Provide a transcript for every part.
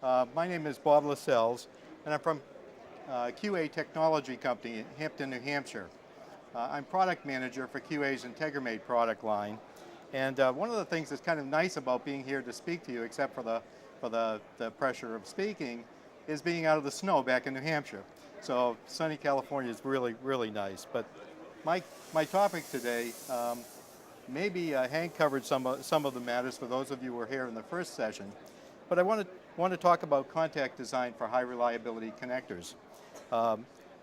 My name is Bob Lascelles, and I'm from QA Technology Company in Hampton, New Hampshire. I'm product manager for QA's integraMate product line. And one of the things that's kind of nice about being here to speak to you, except for the pressure of speaking, is being out of the snow back in New Hampshire. So sunny California is really, really nice. But my topic today, maybe Hank covered some of the matters for those of you who were here in the first session. But I want to talk about contact design for high reliability connectors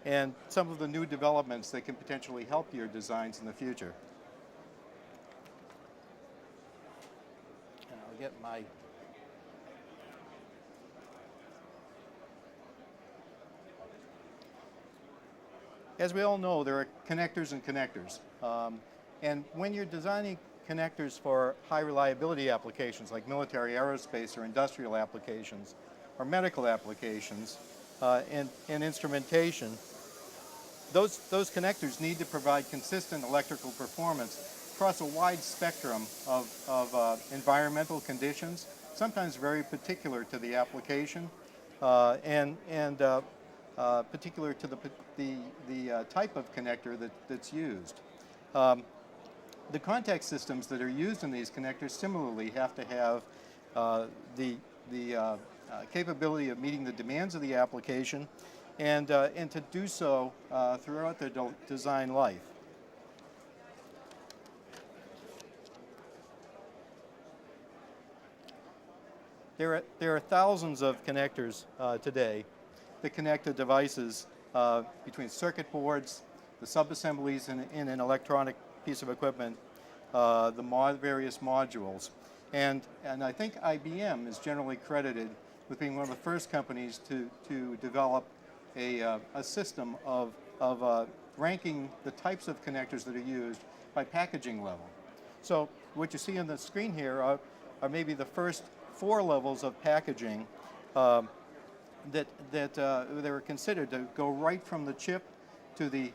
and some of the new developments that can potentially help your designs in the future. And I'll get my... As we all know, there are connectors and connectors. And when you're designing connectors for high reliability applications like military, aerospace, or industrial applications, or medical applications, and instrumentation, those connectors need to provide consistent electrical performance across a wide spectrum of environmental conditions, sometimes very particular to the application, and particular to the type of connector that's used. The contact systems that are used in these connectors similarly have to have the capability of meeting the demands of the application and to do so throughout their design life. There are thousands of connectors today that connect the devices between circuit boards, the subassemblies in an electronic piece of equipment, the various modules. And I think IBM is generally credited with being one of the first companies to develop a system of ranking the types of connectors that are used by packaging level. So what you see on the screen here are maybe the first 4 levels of packaging that were considered to go right from the chip to the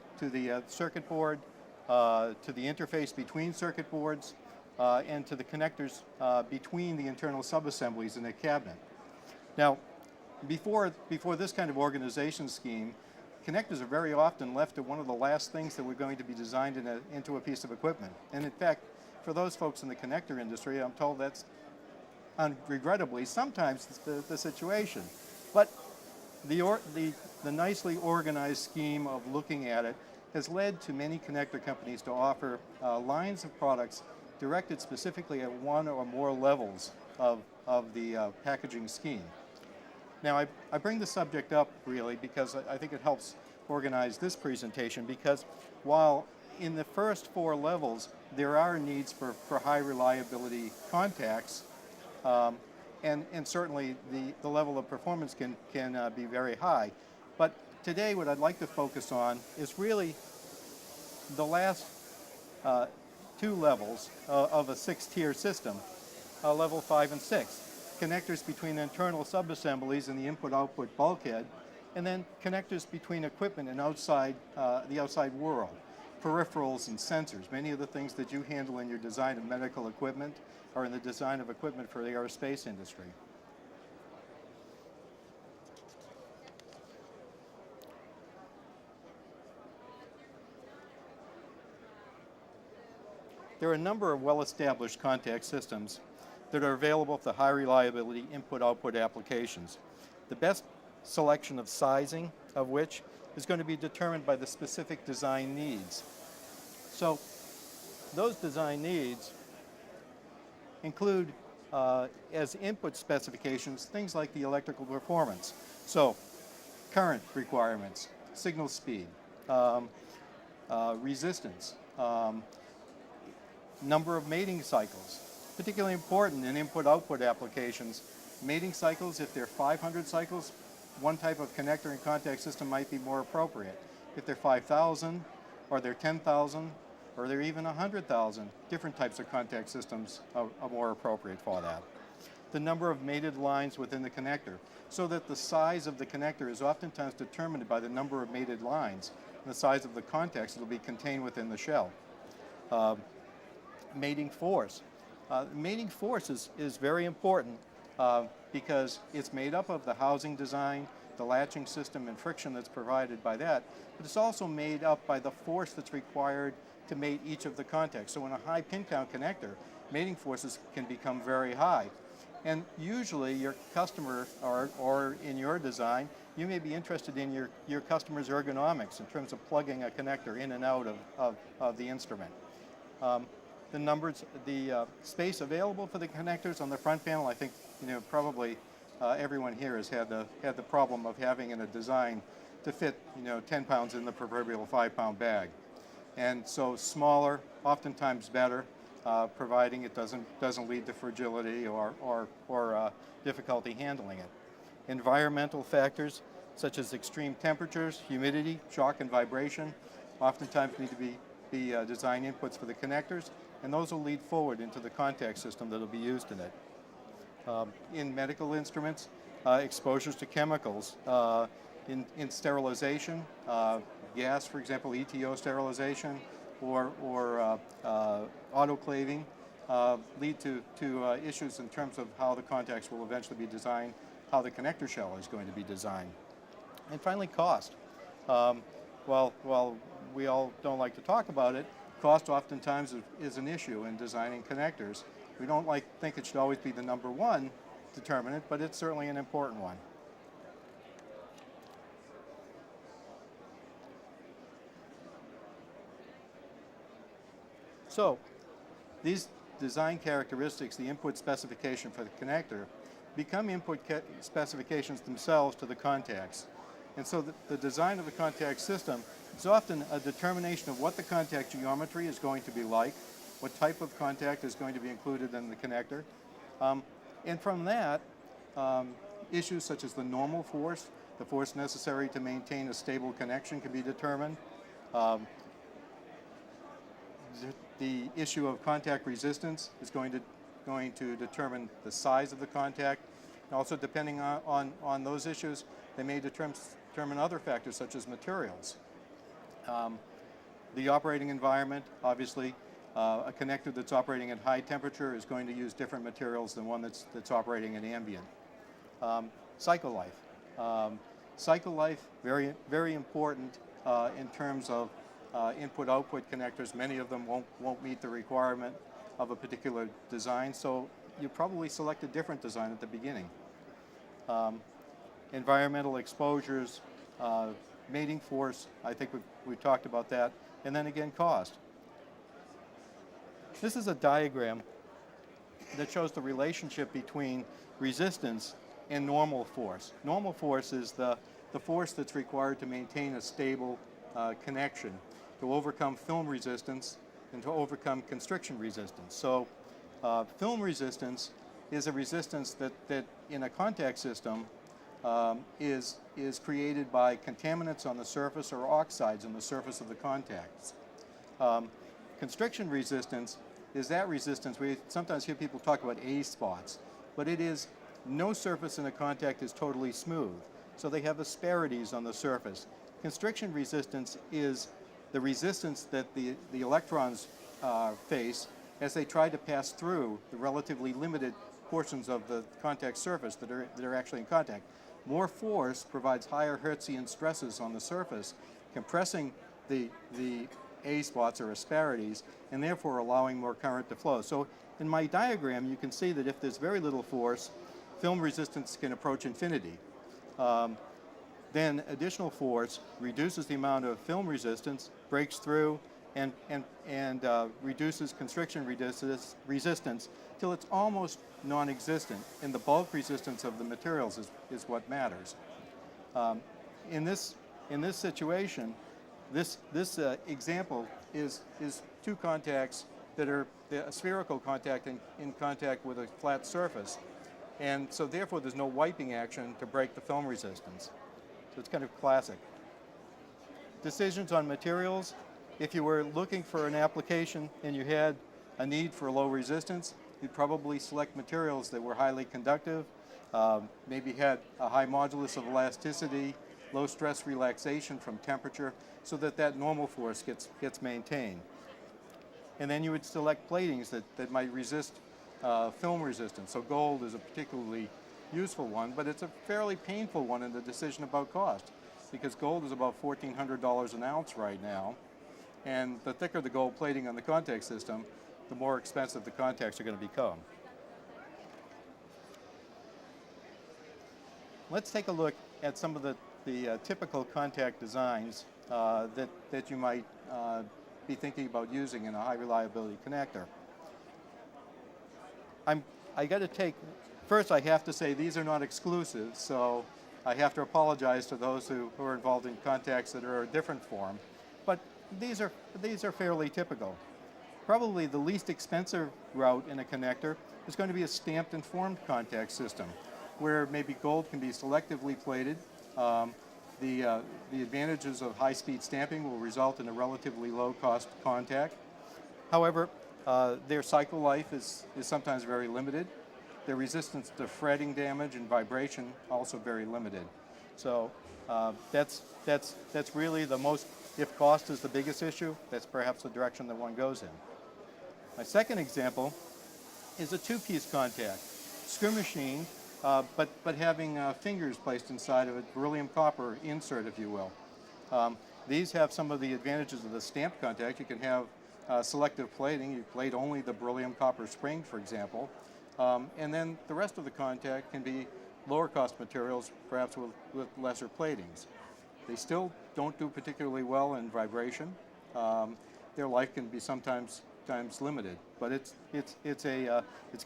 circuit board, to the interface between circuit boards, and to the connectors between the internal subassemblies in a cabinet. Now, before this kind of organization scheme, connectors are very often left to one of the last things that were going to be designed into a piece of equipment. And in fact, for those folks in the connector industry, I'm told that's regrettably sometimes the situation. But the nicely organized scheme of looking at it has led to many connector companies to offer lines of products directed specifically at one or more levels of the packaging scheme. Now, I bring the subject up really because I think it helps organize this presentation, because while in the first 4 levels there are needs for high reliability contacts, and certainly the level of performance can be very high. But today what I'd like to focus on is really the last 2 levels of a 6-tier system, level 5 and 6. Connectors between internal subassemblies and the input-output bulkhead, and then connectors between equipment and the outside world, peripherals and sensors. Many of the things that you handle in your design of medical equipment are in the design of equipment for the aerospace industry. There are a number of well-established contact systems that are available for high reliability input-output applications. The best selection of sizing of which is going to be determined by the specific design needs. So those design needs include as input specifications things like the electrical performance. So current requirements, signal speed, resistance, number of mating cycles. Particularly important in input-output applications. Mating cycles, if they're 500 cycles, one type of connector and contact system might be more appropriate. If they're 5,000, or they're 10,000, or they're even 100,000, different types of contact systems are more appropriate for that. The number of mated lines within the connector, so that the size of the connector is oftentimes determined by the number of mated lines, and the size of the contacts that will be contained within the shell. Mating force. Mating force is very important because it's made up of the housing design, the latching system and friction that's provided by that, but it's also made up by the force that's required to mate each of the contacts. So in a high pin count connector, mating forces can become very high. And usually your customer, or in your design, you may be interested in your customer's ergonomics in terms of plugging a connector in and out of the instrument. The numbers, the space available for the connectors on the front panel, I think probably everyone here has had the problem of having in a design to fit 10 pounds in the proverbial 5-pound bag. And so smaller, oftentimes better, providing it doesn't lead to fragility or difficulty handling it. Environmental factors such as extreme temperatures, humidity, shock and vibration oftentimes need to be design inputs for the connectors, and those will lead forward into the contact system that will be used in it. In medical instruments, exposures to chemicals, in sterilization, gas, for example, ETO sterilization, or autoclaving, lead to issues in terms of how the contacts will eventually be designed, how the connector shell is going to be designed. And finally, cost. While we all don't like to talk about it, cost oftentimes is an issue in designing connectors. We don't think it should always be the number one determinant, but it's certainly an important one. So, these design characteristics, the input specification for the connector, become input specifications themselves to the contacts. And so the design of the contact system is often a determination of what the contact geometry is going to be like, what type of contact is going to be included in the connector. And from that, issues such as the normal force, the force necessary to maintain a stable connection can be determined. The issue of contact resistance is going to determine the size of the contact. And also, depending on those issues, they may determine other factors such as materials. The operating environment, obviously, a connector that's operating at high temperature is going to use different materials than one that's operating at ambient. Cycle life. Cycle life, very, very important in terms of input-output connectors. Many of them won't meet the requirement of a particular design, so you probably select a different design at the beginning. Environmental exposures, mating force, I think we've talked about that, and then again cost. This is a diagram that shows the relationship between resistance and normal force. Normal force is the force that's required to maintain a stable connection, to overcome film resistance and to overcome constriction resistance. So film resistance is a resistance that in a contact system is created by contaminants on the surface or oxides on the surface of the contacts. Constriction resistance is that resistance. We sometimes hear people talk about A spots, but it is no surface in a contact is totally smooth. So they have asperities on the surface. Constriction resistance is the resistance that the electrons face as they try to pass through the relatively limited portions of the contact surface that are actually in contact. More force provides higher Hertzian stresses on the surface, compressing the A spots or asperities, and therefore allowing more current to flow. So in my diagram, you can see that if there's very little force, film resistance can approach infinity. Then additional force reduces the amount of film resistance, breaks through, and reduces constriction resistance till it's almost non-existent, and the bulk resistance of the materials is what matters. In this situation, this example is two contacts that are a spherical contact in contact with a flat surface, and so therefore there's no wiping action to break the film resistance. So it's kind of classic. Decisions on materials. If you were looking for an application and you had a need for low resistance, you'd probably select materials that were highly conductive, maybe had a high modulus of elasticity, low stress relaxation from temperature, so that normal force gets maintained. And then you would select platings that might resist film resistance. So gold is a particularly useful one, but it's a fairly painful one in the decision about cost, because gold is about $1,400 an ounce right now, and the thicker the gold plating on the contact system, the more expensive the contacts are going to become. Let's take a look at some of the typical contact designs that you might be thinking about using in a high reliability connector. First I have to say these are not exclusive, so I have to apologize to those who are involved in contacts that are a different form, but these are fairly typical. Probably the least expensive route in a connector is going to be a stamped and formed contact system, where maybe gold can be selectively plated. The advantages of high-speed stamping will result in a relatively low-cost contact. However, their cycle life is sometimes very limited. Their resistance to fretting damage and vibration also very limited. So that's really the most, if cost is the biggest issue, that's perhaps the direction that one goes in. My second example is a two-piece contact, screw machine, but having fingers placed inside of a beryllium copper insert, if you will. These have some of the advantages of the stamped contact. You can have selective plating. You plate only the beryllium copper spring, for example. And then the rest of the contact can be lower cost materials, perhaps with lesser platings. They still don't do particularly well in vibration. Their life can be sometimes limited, but it's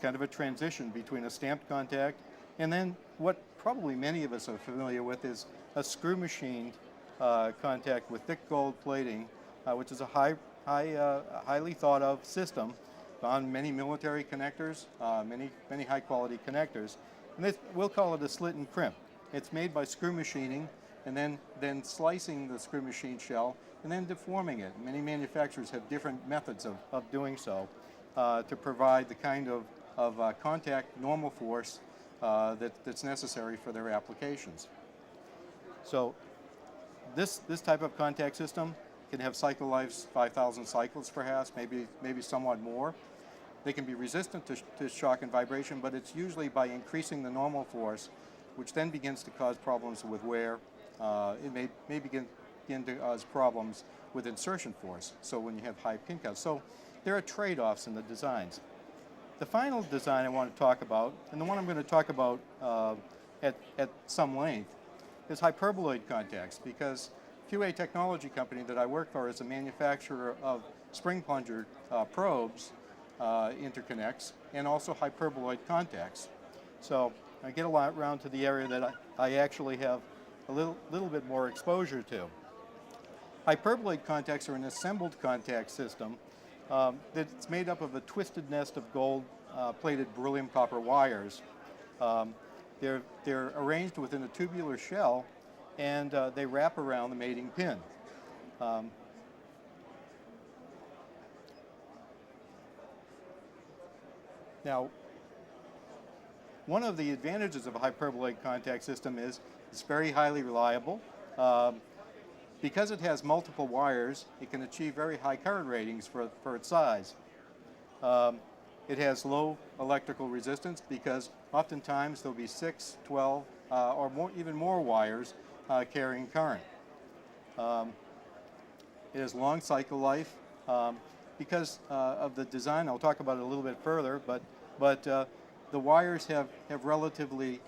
kind of a transition between a stamped contact and then what probably many of us are familiar with is a screw machined contact with thick gold plating, which is a highly thought of system on many military connectors, many high quality connectors. And we'll call it a slit and crimp. It's made by screw machining and then slicing the screw machine shell and then deforming it. Many manufacturers have different methods of doing so to provide the kind of contact normal force that's necessary for their applications. So this type of contact system can have cycle lives 5,000 cycles perhaps, maybe somewhat more. They can be resistant to shock and vibration, but it's usually by increasing the normal force, which then begins to cause problems with wear. It may begin to cause problems with insertion force, so when you have high pin counts. So there are trade-offs in the designs. The final design I want to talk about, and the one I'm going to talk about at some length, is hyperboloid contacts, because QA Technology Company that I work for is a manufacturer of spring plunger probes, interconnects, and also hyperboloid contacts. So I get around to the area that I actually have a little bit more exposure to. Hyperboloid contacts are an assembled contact system that's made up of a twisted nest of gold plated beryllium copper wires. They're arranged within a tubular shell, and they wrap around the mating pin. Now, one of the advantages of a hyperboloid contact system is it's very highly reliable. Because it has multiple wires, it can achieve very high current ratings for its size. It has low electrical resistance because oftentimes there'll be 6, 12, or even more wires carrying current. It has long cycle life because of the design. I'll talk about it a little bit further, but the wires have relatively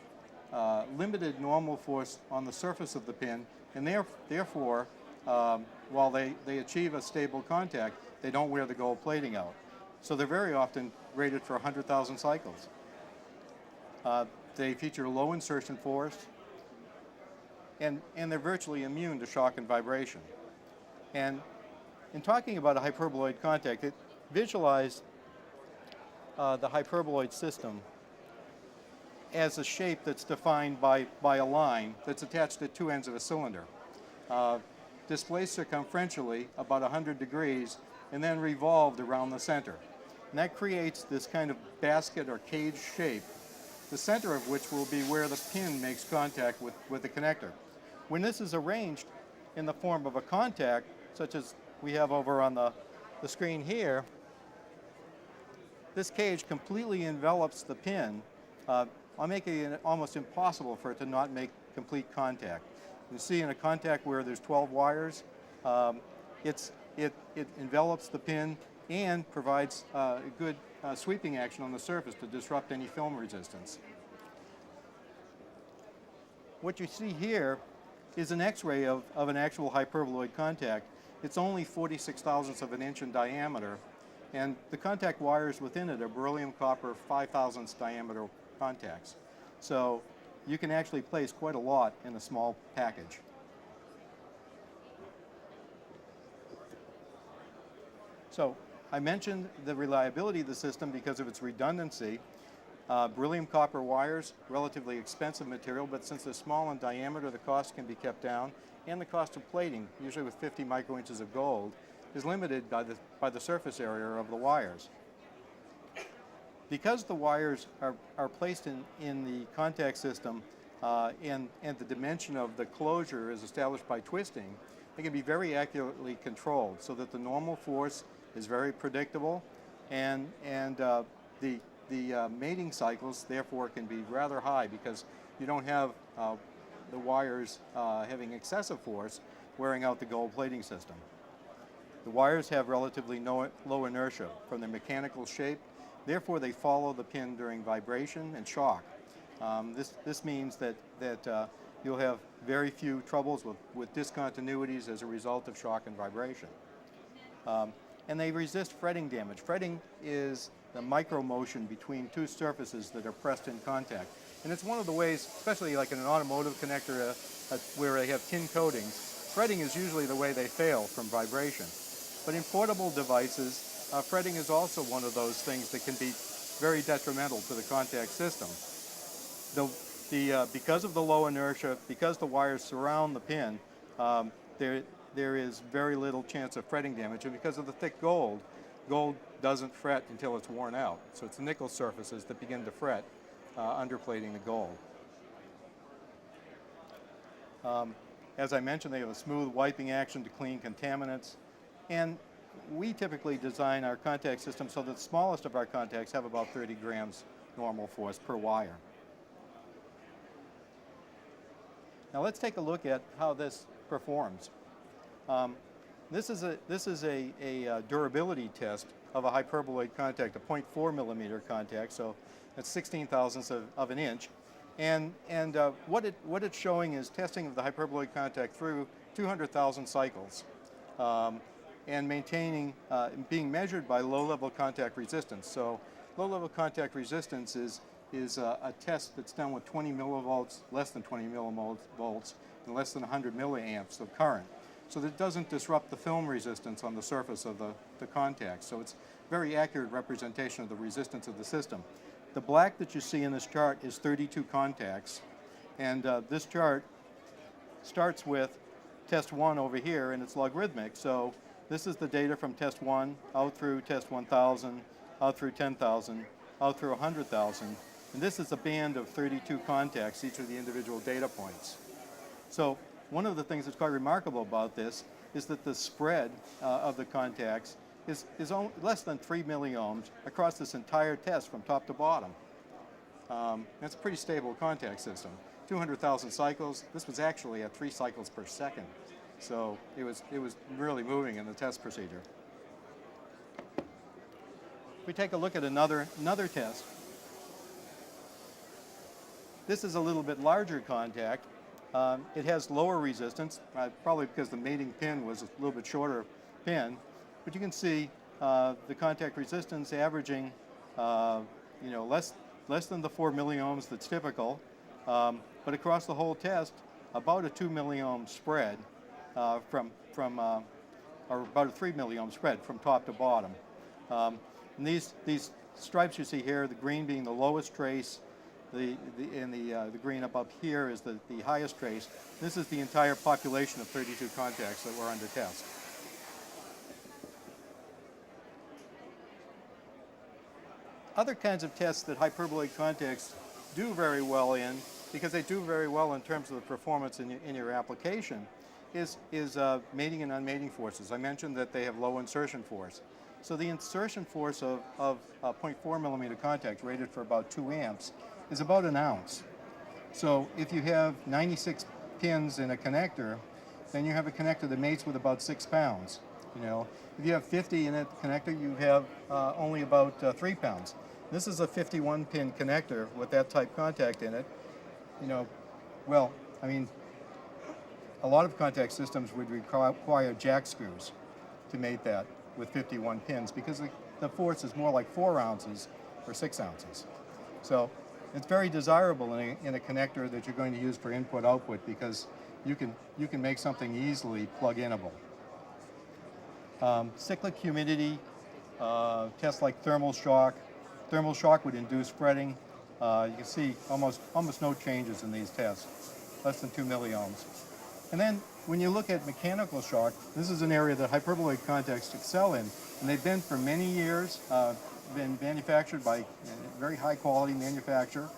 limited normal force on the surface of the pin, and therefore, while they achieve a stable contact, they don't wear the gold plating out. So they're very often rated for 100,000 cycles. They feature low insertion force, and they're virtually immune to shock and vibration. And in talking about a hyperboloid contact, visualize the hyperboloid system as a shape that's defined by a line that's attached at two ends of a cylinder. Displaced circumferentially about 100 degrees and then revolved around the center. And that creates this kind of basket or cage shape, the center of which will be where the pin makes contact with the connector. When this is arranged in the form of a contact, such as we have over on the screen here, this cage completely envelops the pin, I'm making it almost impossible for it to not make complete contact. You see in a contact where there's 12 wires, it envelops the pin and provides a good sweeping action on the surface to disrupt any film resistance. What you see here is an X-ray of an actual hyperboloid contact. It's only 46 thousandths of an inch in diameter, and the contact wires within it are beryllium copper 5 thousandths diameter contacts. So you can actually place quite a lot in a small package. So I mentioned the reliability of the system because of its redundancy. Beryllium copper wires, relatively expensive material, but since they're small in diameter, the cost can be kept down, and the cost of plating, usually with 50 microinches of gold, is limited by the surface area of the wires. Because the wires are placed in the contact system and the dimension of the closure is established by twisting, they can be very accurately controlled so that the normal force is very predictable, and the mating cycles therefore can be rather high because you don't have the wires having excessive force wearing out the gold plating system. The wires have relatively low inertia from their mechanical shape, therefore they follow the pin during vibration and shock. This means that you'll have very few troubles with discontinuities as a result of shock and vibration. And they resist fretting damage. Fretting is the micro motion between two surfaces that are pressed in contact. And it's one of the ways, especially like in an automotive connector where they have tin coatings, fretting is usually the way they fail from vibration. But in portable devices, fretting is also one of those things that can be very detrimental to the contact system. Because of the low inertia, because the wires surround the pin, there is very little chance of fretting damage, and because of the thick gold doesn't fret until it's worn out. So it's the nickel surfaces that begin to fret underplating the gold. As I mentioned, they have a smooth wiping action to clean contaminants, and we typically design our contact system so that the smallest of our contacts have about 30 grams normal force per wire. Now let's take a look at how this performs. This is a durability test of a hyperboloid contact, a 0.4 millimeter contact, so that's 16 thousandths of an inch. And what it's showing is testing of the hyperboloid contact through 200,000 cycles and maintaining, being measured by low-level contact resistance. So low-level contact resistance is a test that's done with 20 millivolts, less than 20 millivolts, and less than 100 milliamps of current, so that it doesn't disrupt the film resistance on the surface of the contact. So it's a very accurate representation of the resistance of the system. The black that you see in this chart is 32 contacts, and this chart starts with test 1 over here, and it's logarithmic. So this is the data from test 1 out through test 1,000, out through 10,000, out through 100,000, and this is a band of 32 contacts, each of the individual data points. So one of the things that's quite remarkable about this is that the spread of the contacts is less than 3 milliohms across this entire test from top to bottom. That's a pretty stable contact system. 200,000 cycles. This was actually at 3 cycles per second. So it was really moving in the test procedure. If we take a look at another test, this is a little bit larger contact. It has lower resistance, probably because the mating pin was a little bit shorter pin. But you can see the contact resistance averaging, less than the 4 milliohms that's typical. But across the whole test, about a 2 milliohm spread or about a 3 milliohm spread from top to bottom. And these stripes you see here, the green being the lowest trace, the green up here is the highest trace. This is the entire population of 32 contacts that were under test. Other kinds of tests that hyperboloid contacts do very well in, because they do very well in terms of the performance in your application, is mating and unmating forces. I mentioned that they have low insertion force. So the insertion force of 0.4 millimeter contact rated for about 2 amps is about an ounce. So if you have 96 pins in a connector, then you have a connector that mates with about 6 pounds. You know, if you have 50 in a connector, you have only about 3 pounds. This is a 51 pin connector with that type contact in it. You know, well, I mean, a lot of contact systems would require jack screws to mate that with 51 pins because the force is more like 4 ounces or 6 ounces. So it's very desirable in a connector that you're going to use for input-output because you can make something easily plug-inable. Cyclic humidity, tests like thermal shock. Thermal shock would induce fretting. You can see almost no changes in these tests, less than 2 milliohms. And then when you look at mechanical shock, this is an area that hyperboloid contacts excel in, and they've been for many years, been manufactured by a very high quality manufacturer.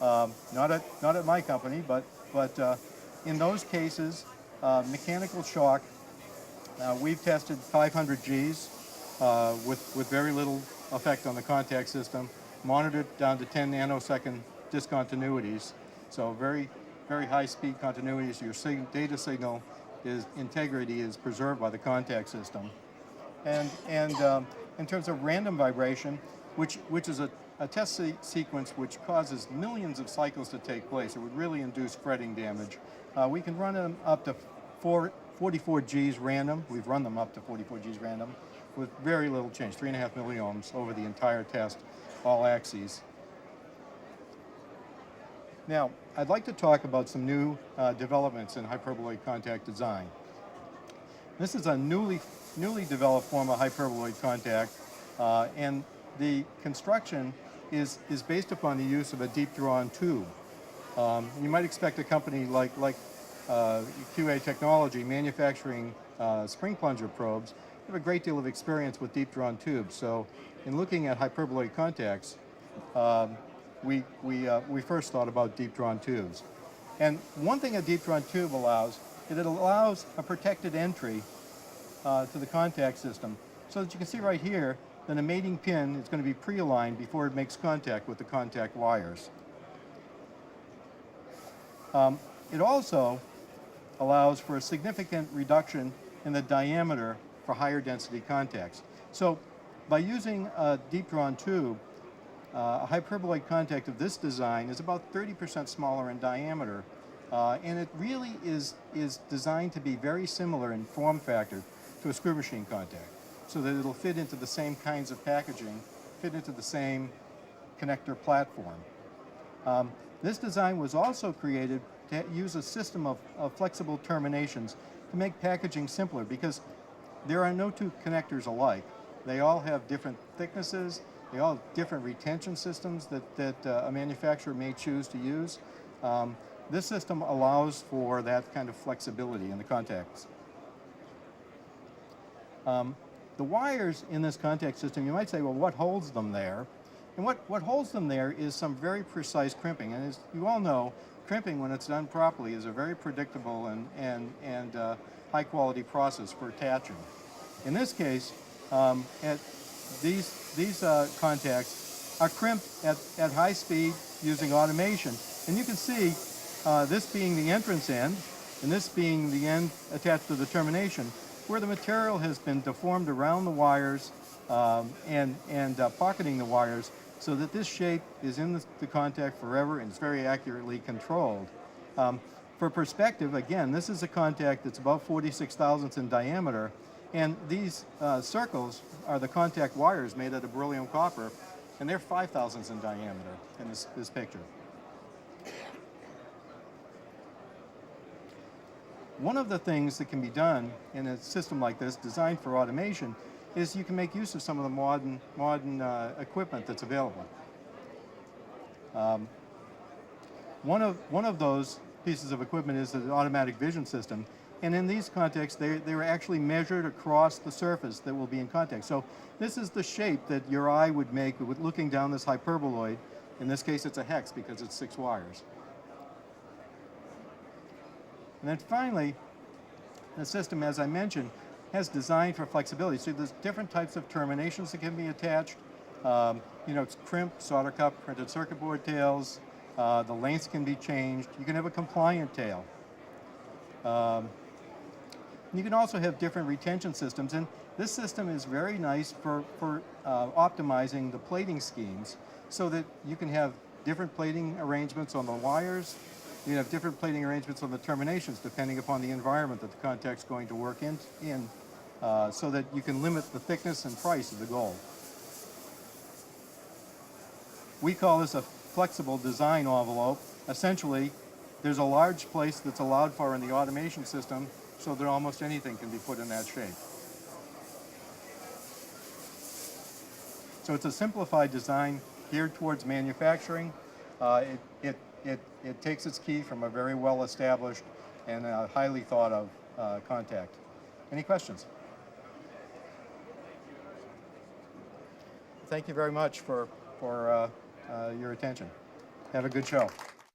Not at my company, but in those cases, mechanical shock, we've tested 500 Gs with very little effect on the contact system, monitored down to 10 nanosecond discontinuities, so very high speed continuity, so your data signal integrity is preserved by the contact system. And in terms of random vibration, which is a test sequence which causes millions of cycles to take place, it would really induce fretting damage. We can run them up to 44 Gs random. We've run them up to 44 Gs random with very little change, 3.5 milliohms over the entire test, all axes. Now, I'd like to talk about some new developments in hyperboloid contact design. This is a newly developed form of hyperboloid contact, and the construction is based upon the use of a deep-drawn tube. You might expect a company like QA Technology manufacturing spring plunger probes have a great deal of experience with deep-drawn tubes. So, in looking at hyperboloid contacts, we first thought about deep-drawn tubes. And one thing a deep-drawn tube allows is it allows a protected entry to the contact system. So that you can see right here that a mating pin is going to be pre-aligned before it makes contact with the contact wires. It also allows for a significant reduction in the diameter for higher density contacts. So by using a deep-drawn tube, a hyperboloid contact of this design is about 30% smaller in diameter, and it really is designed to be very similar in form factor to a screw machine contact, so that it'll fit into the same kinds of packaging, fit into the same connector platform. This design was also created to use a system of flexible terminations to make packaging simpler, because there are no two connectors alike. They all have different thicknesses. They all have different retention systems that a manufacturer may choose to use. This system allows for that kind of flexibility in the contacts. The wires in this contact system, you might say, well, what holds them there? And what holds them there is some very precise crimping. And as you all know, crimping, when it's done properly, is a very predictable and high quality process for attaching. In this case, these contacts are crimped at high speed using automation. And you can see this being the entrance end and this being the end attached to the termination, where the material has been deformed around the wires and pocketing the wires so that this shape is in the contact forever and it's very accurately controlled. For perspective, again, this is a contact that's about 46 thousandths in diameter, and these circles are the contact wires made out of beryllium copper, and they're 5 thousandths in diameter in this picture. One of the things that can be done in a system like this, designed for automation, is you can make use of some of the modern equipment that's available. One of those pieces of equipment is an automatic vision system, and in these contacts they were actually measured across the surface that will be in contact. So this is the shape that your eye would make with looking down this hyperboloid. In this case it's a hex because it's 6 wires. And then finally, the system, as I mentioned, has designed for flexibility. So there's different types of terminations that can be attached. You know, it's crimp, solder cup, printed circuit board tails. The lengths can be changed. You can have a compliant tail. You can also have different retention systems, and this system is very nice for optimizing the plating schemes so that you can have different plating arrangements on the wires. You can have different plating arrangements on the terminations depending upon the environment that the contact's going to work in so that you can limit the thickness and price of the gold. We call this a flexible design envelope. Essentially, there's a large place that's allowed for in the automation system so that almost anything can be put in that shape. So it's a simplified design geared towards manufacturing. It takes its key from a very well-established and highly thought of contact. Any questions? Thank you very much for your attention. Have a good show.